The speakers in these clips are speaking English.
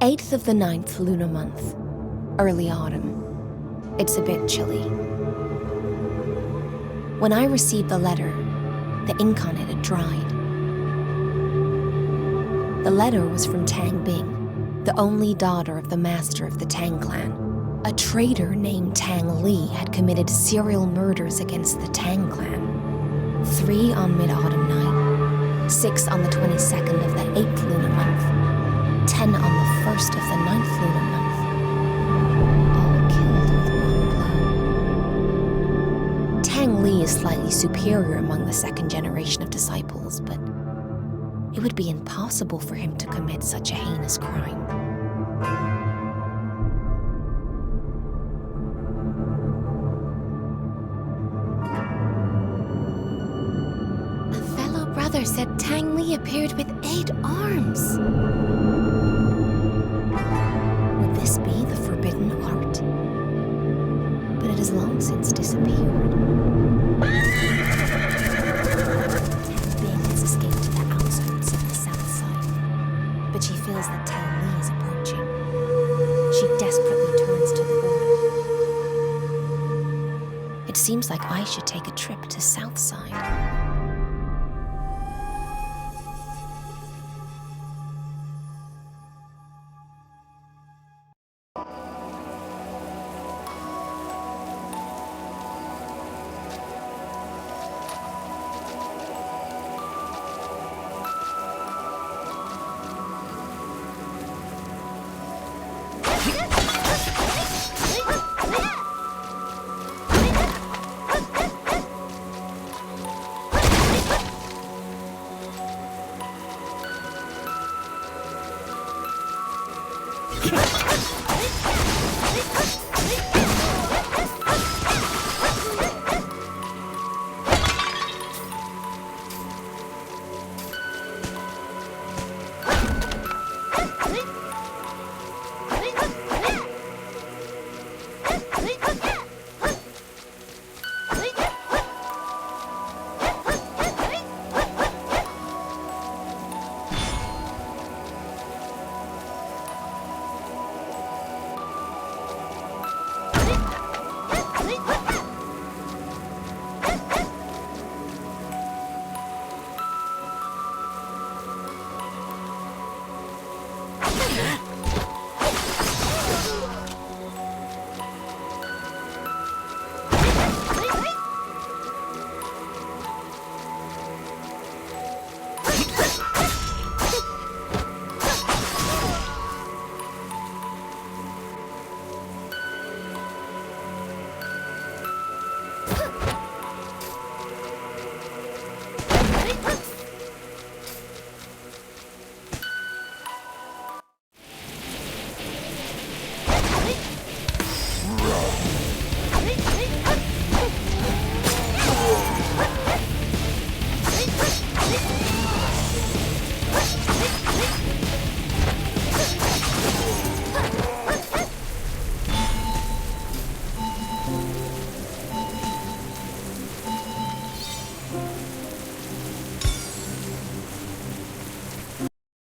8th of the 9th lunar month, early autumn. It's a bit chilly. When I received the letter, the ink on it had dried. The letter was from Tang Bing, the only daughter of the master of the Tang clan. A traitor named Tang Li had committed serial murders against the Tang clan. 3 on mid-autumn night, 6 on the 22nd of the 8th lunar month, 10 on the 1st of the 9th lunar month. All killed with one blow. Tang Li is slightly superior among the second generation of disciples, but it would be impossible for him to commit such a heinous crime. Brother said Tang Li appeared with 8 arms. Would this be the forbidden art? But it has long since disappeared. Tang Bing has escaped to the outskirts of the south side, but she feels that Tang Li is approaching. She desperately turns to the order. It seems like I should take a trip to south side.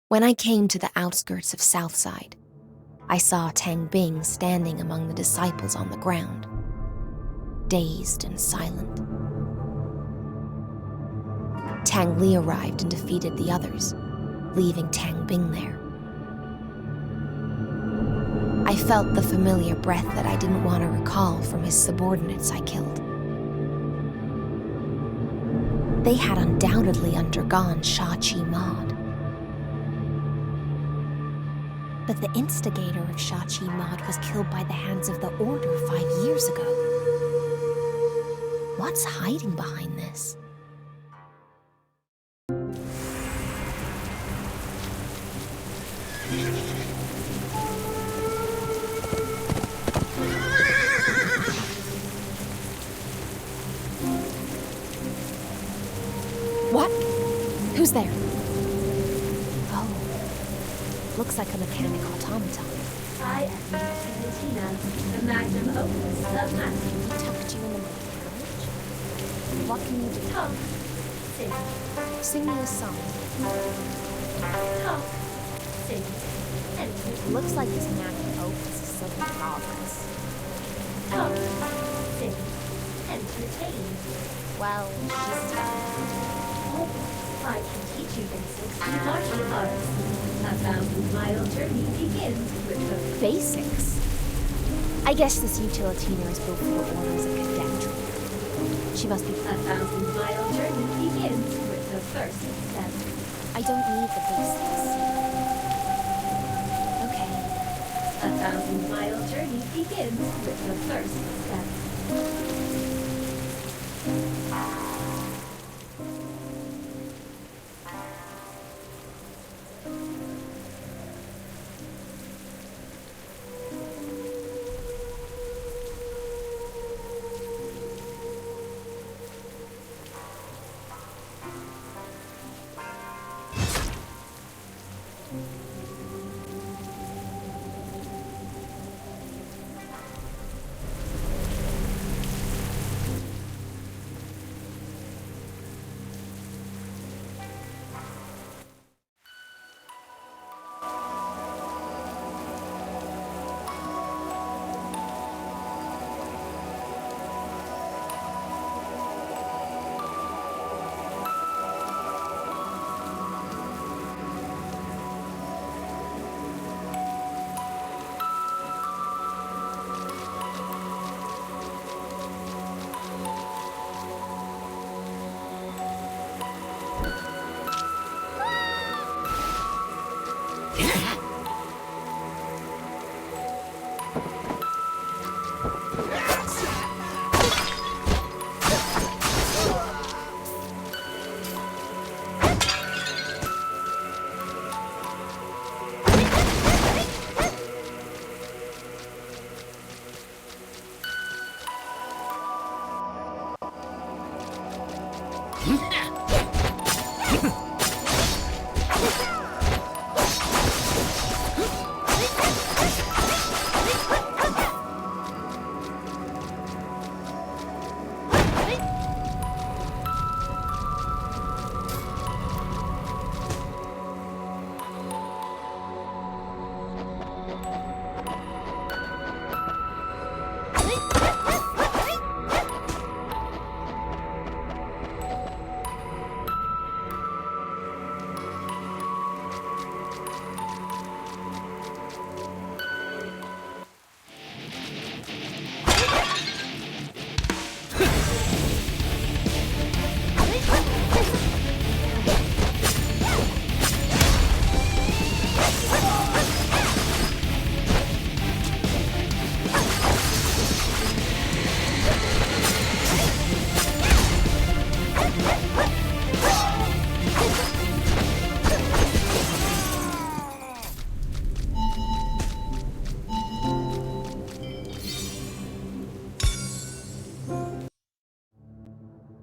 When I came to the outskirts of Southside, I saw Tang Bing standing among the disciples on the ground, dazed and silent. Tang Li arrived and defeated the others, leaving Tang Bing there. I felt the familiar breath that I didn't want to recall from his subordinates I killed. They had undoubtedly undergone Shachi Mod. But the instigator of Shachi Mod was killed by the hands of the Order 5 years ago. What's hiding behind this? What? Who's there? Looks like a mechanic automaton. I am Tina, the magnum opus of magic. He tucked you in the carriage? What can you do? Talk. Sing. Sing me a song. Talk. Sing. Enter. Looks like this magnum opus is still in progress. Topic 6. Entertain. Well, just I can teach you basics in martial arts. A 1,000-mile journey begins with the basics. I guess this utilitarian is built for the orders of cadetry. She must be. A 1,000-mile journey begins with the first step. I don't need the basics. Okay. A 1,000-mile journey begins with the first step.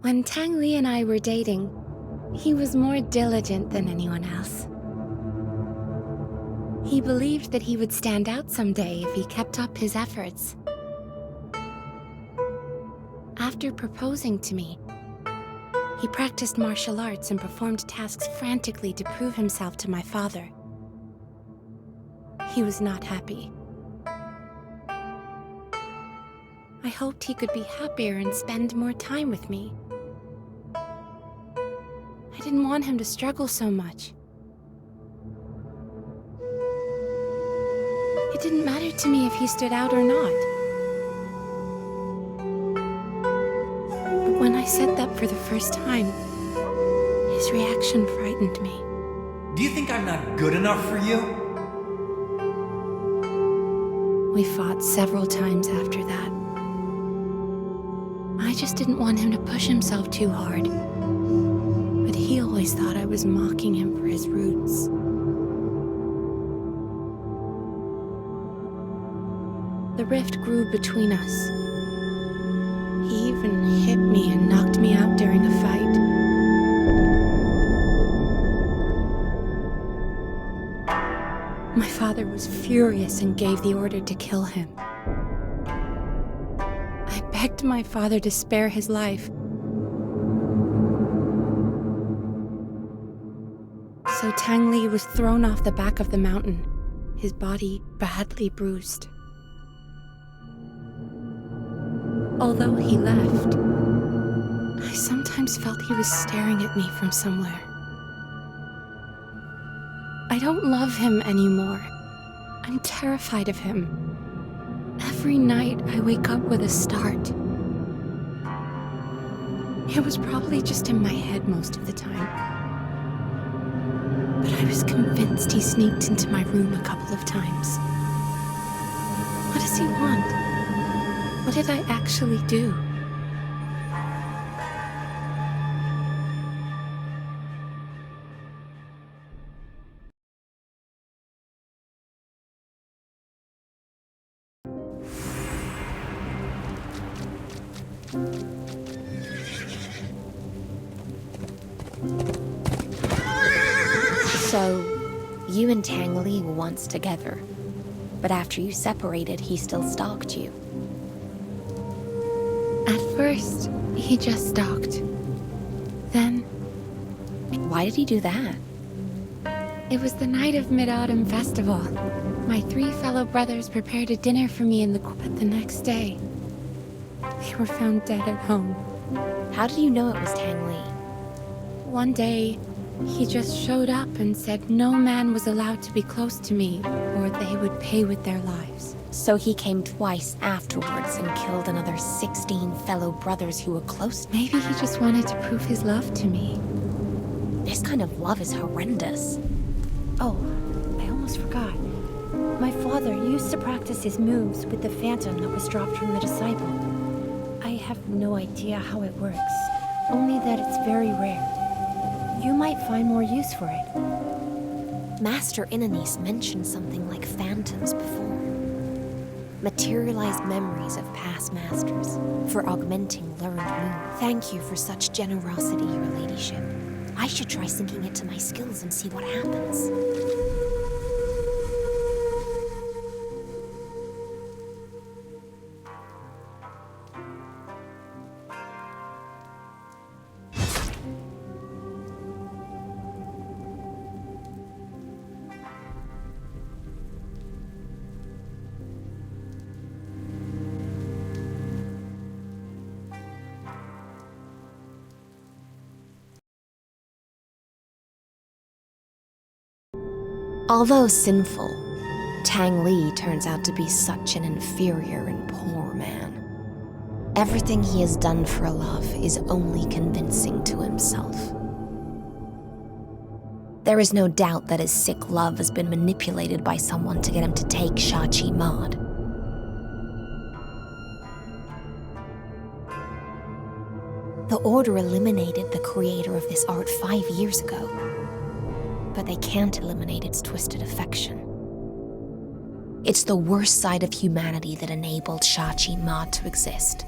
When Tang Li and I were dating, he was more diligent than anyone else. He believed that he would stand out someday if he kept up his efforts. After proposing to me, he practiced martial arts and performed tasks frantically to prove himself to my father. He was not happy. I hoped he could be happier and spend more time with me. I didn't want him to struggle so much. It didn't matter to me if he stood out or not. But when I said that for the first time, his reaction frightened me. Do you think I'm not good enough for you? We fought several times after that. I just didn't want him to push himself too hard. But he always thought I was mocking him for his roots. The rift grew between us. He even hit me and knocked me out during a fight. My father was furious and gave the order to kill him. I begged my father to spare his life. So Tang Li was thrown off the back of the mountain, his body badly bruised. Although he left, I sometimes felt he was staring at me from somewhere. I don't love him anymore. I'm terrified of him. Every night I wake up with a start. It was probably just in my head most of the time. But I was convinced he sneaked into my room a couple of times. What does he want? What did I actually do? So, you and Tang Li were once together, but after you separated, he still stalked you. At first, he just stalked. Then, Why did he do that? it was the night of Mid-Autumn Festival. My 3 fellow brothers prepared a dinner for me in the but the next day, they were found dead at home. How did you know it was Tang Li? One day, he just showed up and said no man was allowed to be close to me, or they would pay with their lives. So he came twice afterwards and killed another 16 fellow brothers who were close. Maybe he just wanted to prove his love to me. This kind of love is horrendous. Oh, I almost forgot. My father used to practice his moves with the phantom that was dropped from the disciple. I have no idea how it works, only that it's very rare. You might find more use for it. Master Inanis mentioned something like phantoms before. Materialized memories of past masters for augmenting learned moves. Thank you for such generosity, your ladyship. I should try syncing it to my skills and see what happens. Although sinful, Tang Li turns out to be such an inferior and poor man. Everything he has done for love is only convincing to himself. There is no doubt that his sick love has been manipulated by someone to get him to take Shachi Mod. The Order eliminated the creator of this art 5 years ago, but they can't eliminate its twisted affection. It's the worst side of humanity that enabled Shachi Mod to exist.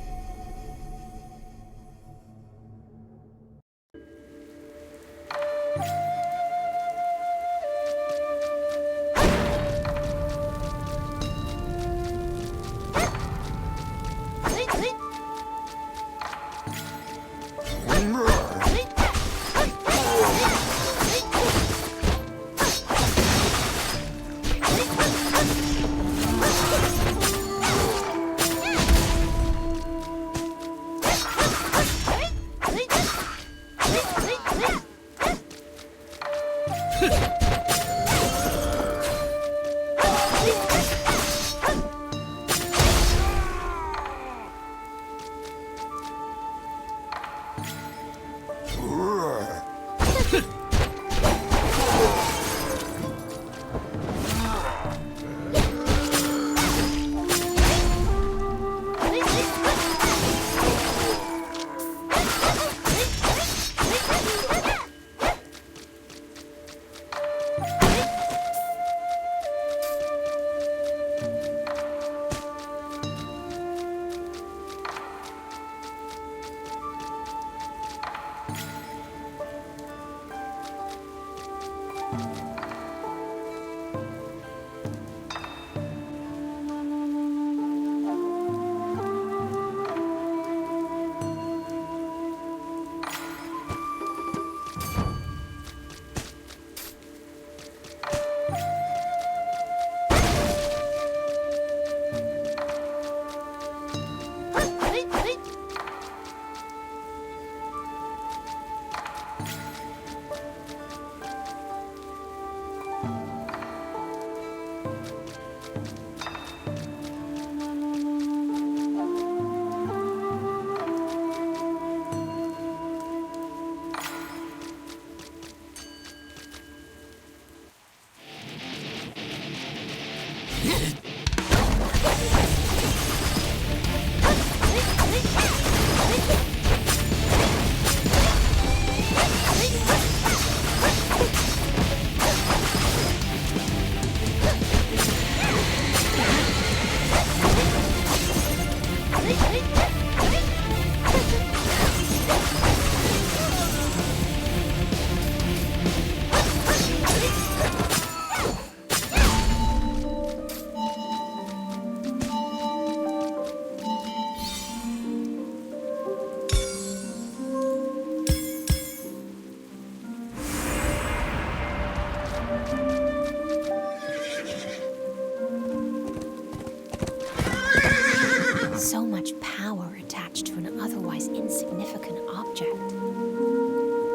So much power attached to an otherwise insignificant object.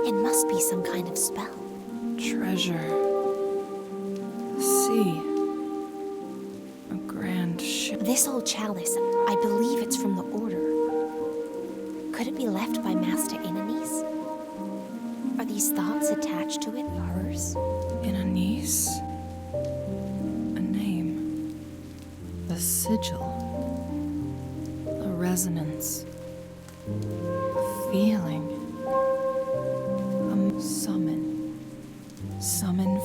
It must be some kind of spell. Treasure. The sea. A grand ship. This old chalice, I believe it's from the Order. Could it be left by Master Inanise? Are these thoughts attached to it hers? Inanise. A name. A sigil. A resonance. A feeling. A summon. Summon.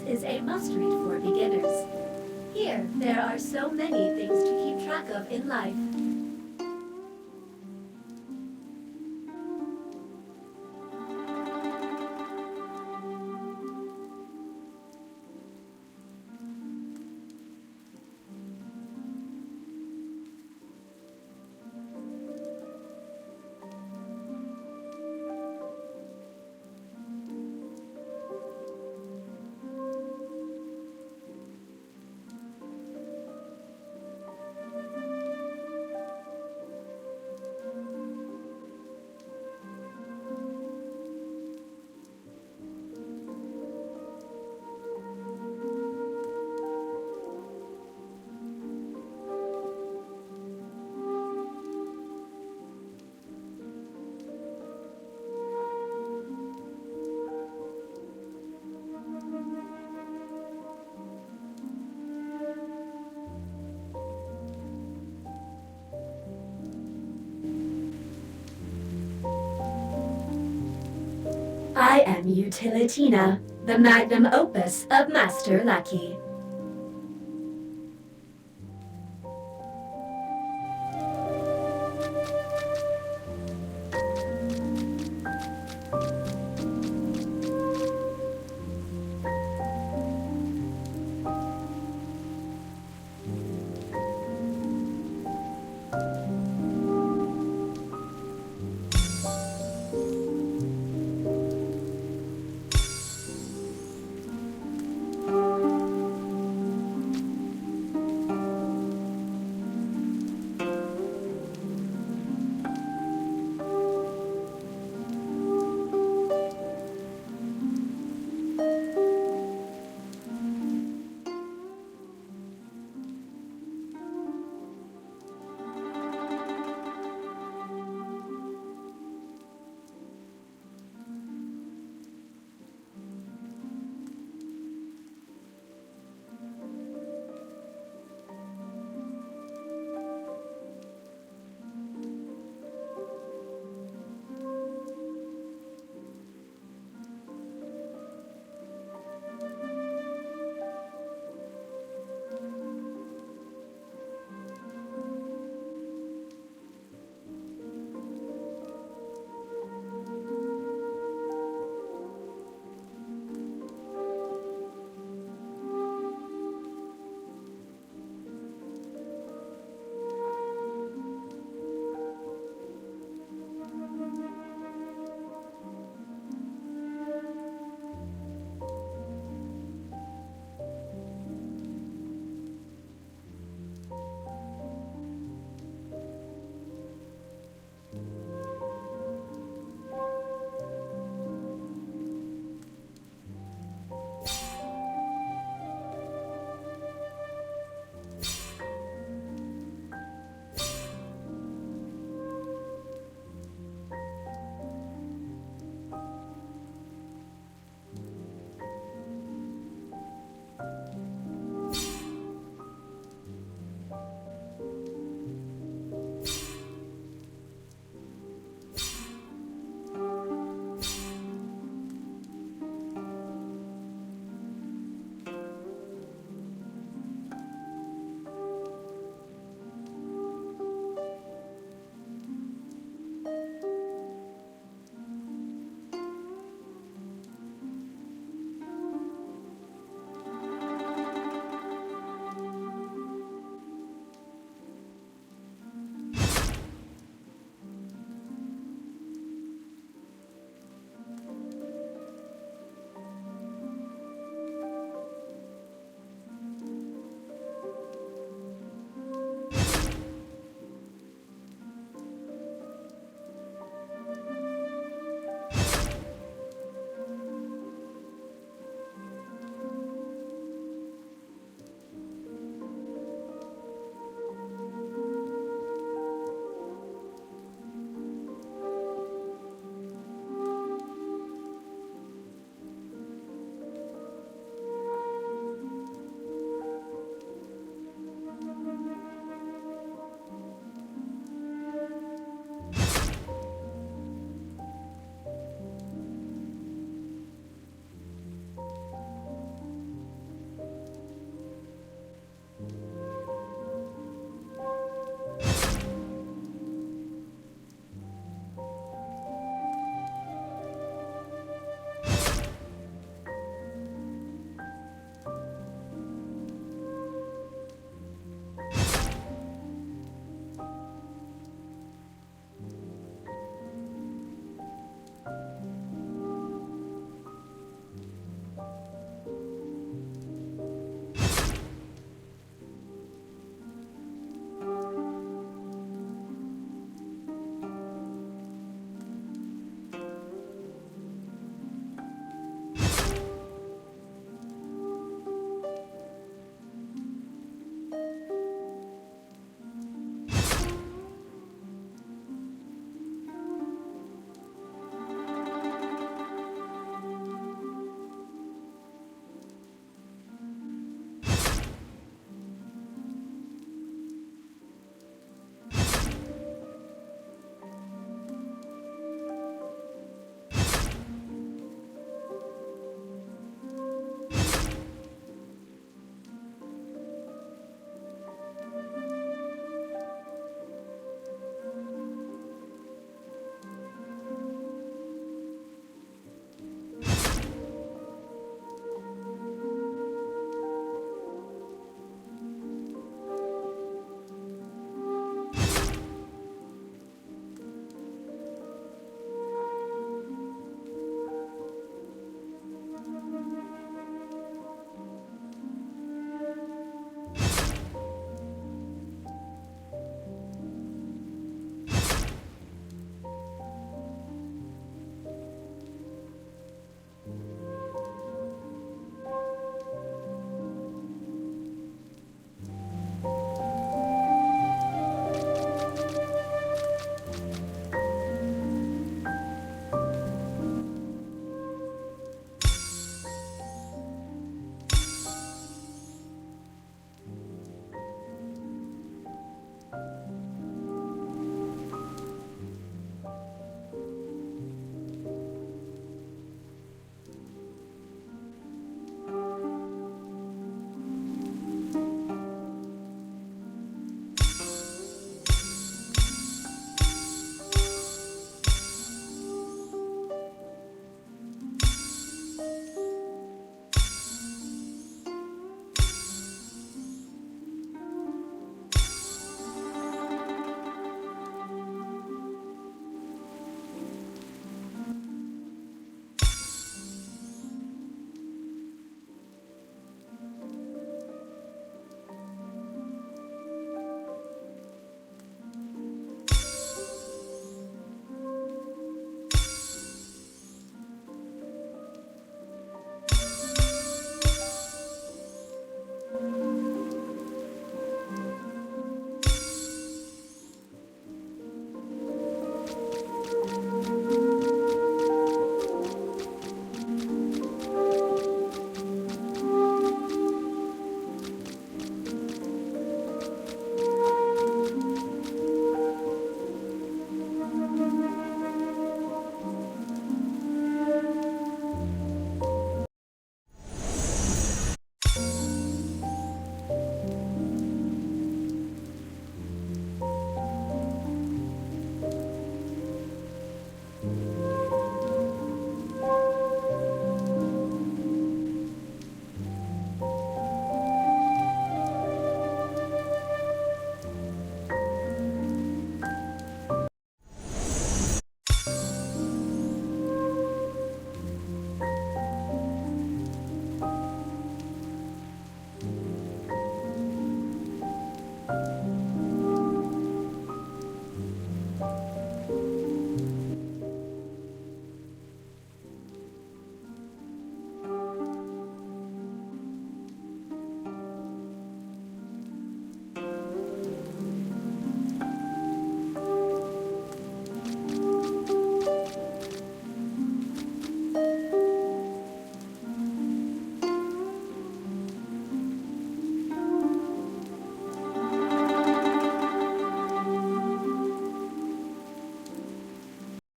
Is a must-read for beginners. Here, there are so many things to keep track of in life. I am Utilitina, the magnum opus of Master Lucky.